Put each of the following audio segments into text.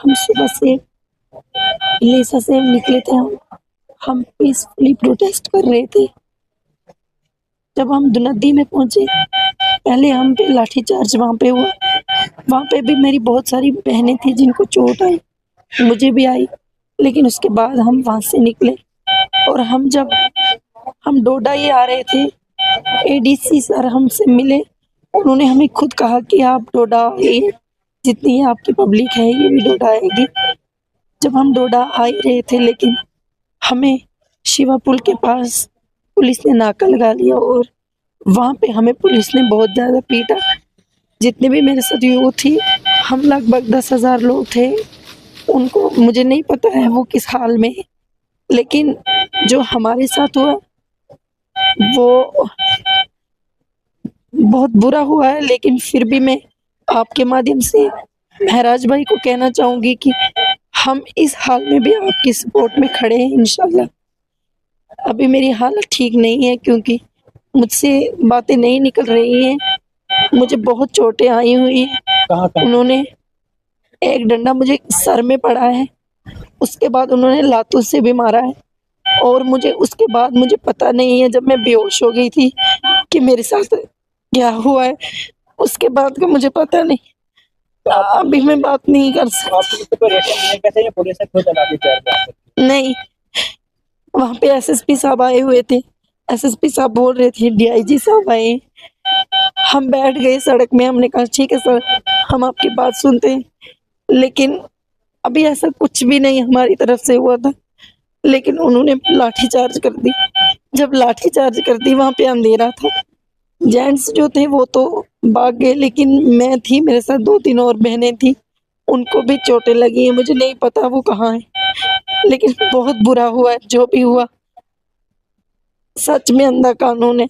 ہم صبح سے لیسا سے نکلے تھے، ہم پیسفلی پروٹیسٹ کر رہے تھے۔ جب ہم ندی میں پہنچے، پہلے ہم پہ لاٹھی چارج وہاں پہ ہوا۔ وہاں پہ بھی میری بہت ساری بہنیں تھیں جن کو چوٹ آئی، مجھے بھی آئی، لیکن اس کے بعد ہم وہاں سے نکلے اور جب ہم ڈوڈا ہی آ رہے تھے، اے ڈی سی سر ہم سے ملے، انہوں نے ہمیں خود کہا کہ آپ ڈوڈا آئیے، جتنی آپ کی پبلک ہے یہ بھی ڈوڈا آئے گی۔ جب ہم ڈوڈا آ ہی رہے تھے، لیکن ہمیں شیوا پل کے پاس پولیس نے ناکہ لگا لیا اور وہاں پہ ہمیں پولیس نے بہت زیادہ پیٹا۔ جتنے بھی میرے ساتھ یوتھ تھی، ہم لگ بھگ 10,000 لوگ تھے، ان کو مجھے نہیں پتا ہے وہ کس حال میں، لیکن جو ہمارے ساتھ ہوا وہ بہت برا ہوا ہے۔ لیکن پھر بھی میں آپ کے مادھیم سے مہراج بھائی کو کہنا چاہوں گی کہ ہم اس حال میں بھی آپ کی سپورٹ میں کھڑے ہیں انشاءاللہ۔ ابھی میری حالت ٹھیک نہیں ہے کیونکہ مجھ سے باتیں نہیں نکل رہی ہیں، مجھے بہت چوٹیں آئی ہوئی ہیں۔ انہوں نے ایک ڈنڈا مجھے سر میں پڑا ہے، اس کے بعد انہوں نے لاتوں سے بھی مارا ہے، اور مجھے اس کے بعد مجھے پتا نہیں ہے، جب میں بے ہوش ہو گئی تھی کہ میرے ساتھ کیا ہوا ہے، اس کے بعد کا مجھے پتا نہیں۔ ابھی میں بات نہیں کر سکتی۔ نہیں، وہاں پہ ایس ایس پی صاحب آئے ہوئے تھے، ایس ایس پی صاحب بول رہے تھے ڈی آئی جی صاحب آئے، ہم بیٹھ گئے سڑک میں، ہم نے کہا ٹھیک ہے سر، ہم آپ کی بات سنتے ہیں، لیکن ابھی ایسا کچھ بھی نہیں ہماری طرف سے ہوا تھا، لیکن انہوں نے لاٹھی چارج کر دی۔ جب لاٹھی چارج کر دی، وہاں پہ اندھیرا تھا، جینٹس جو تھے وہ تو بھاگ گئے، لیکن میں تھی، میرے ساتھ 2-3 اور بہنیں تھیں، ان کو بھی چوٹیں لگی ہیں، مجھے نہیں پتا وہ کہاں ہیں، لیکن بہت برا ہوا ہے جو بھی ہوا۔ سچ میں اندھا قانون ہے،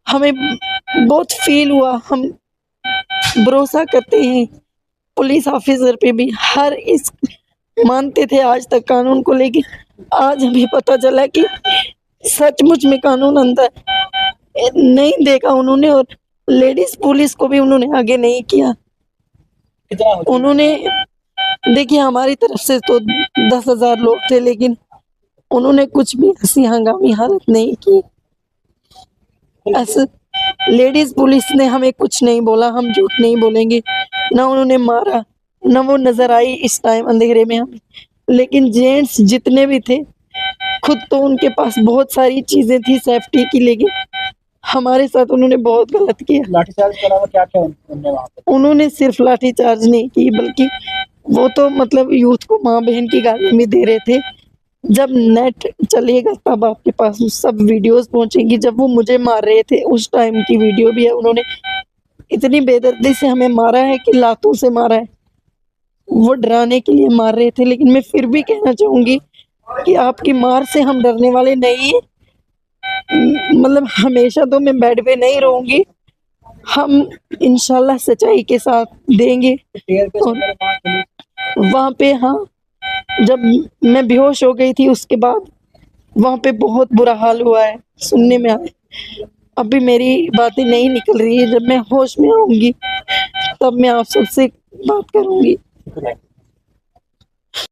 ہمیں بہت فیل ہوا، ہم بھروسہ کرتے ہیں پولیس آفیسر پہ بھی، ہر اس مانتے تھے آج تک قانون کو، لیکن آج ہمیں پتا چلا کہ سچ مچ میں قانون اندھا ہے، نہیں دیکھا انہوں نے، اور لیڈیز پولیس کو بھی انہوں نے آگے نہیں کیا۔ انہوں نے دیکھیے ہماری طرف سے تو 10,000 لوگ تھے، لیکن انہوں نے کچھ بھی ایسی ہنگامی حالت نہیں کی۔ ایسے لیڈیز پولیس نے ہمیں کچھ نہیں بولا، ہم جھوٹ نہیں بولیں گے، نہ انہوں نے مارا، نہ وہ نظر آئی اس ٹائم اندھیرے میں ہمیں، لیکن جینٹس جتنے بھی تھے، خود تو ان کے پاس بہت ساری چیزیں تھی سیفٹی کی، لیکن ہمارے ساتھ انہوں نے بہت غلط کیا۔ لاٹھی چارج کے علاوہ کیا کیا انہوں نے صرف لاٹھی چارج نہیں کی، بلکہ وہ تو مطلب یوتھ کو ماں بہن کی گالی بھی دے رہے تھے۔ جب نیٹ چلے گا تب آپ کے پاس سب ویڈیوز پہنچیں گی، جب وہ مجھے مار رہے تھے اس ٹائم کی ویڈیو بھی ہے، انہوں نے اتنی بے دردی سے ہمیں مارا ہے کہ لاتوں سے مارا ہے، وہ ڈرانے کے لیے مار رہے تھے، لیکن میں پھر بھی کہنا چاہوں گی کہ آپ کی مار سے ہم ڈرنے والے نہیں ہیں، مطلب ہمیشہ تو میں بیڈ پہ نہیں رہوں گی، ہم انشاءاللہ سچائی کے ساتھ دیں گے۔ وہاں پہ ہاں، جب میں بے ہوش ہو گئی تھی، اس کے بعد وہاں پہ بہت برا حال ہوا ہے، سننے میں آیا۔ ابھی میری باتیں نہیں نکل رہی ہے، جب میں ہوش میں آؤں گی تب میں آپ سب سے بات کروں گی۔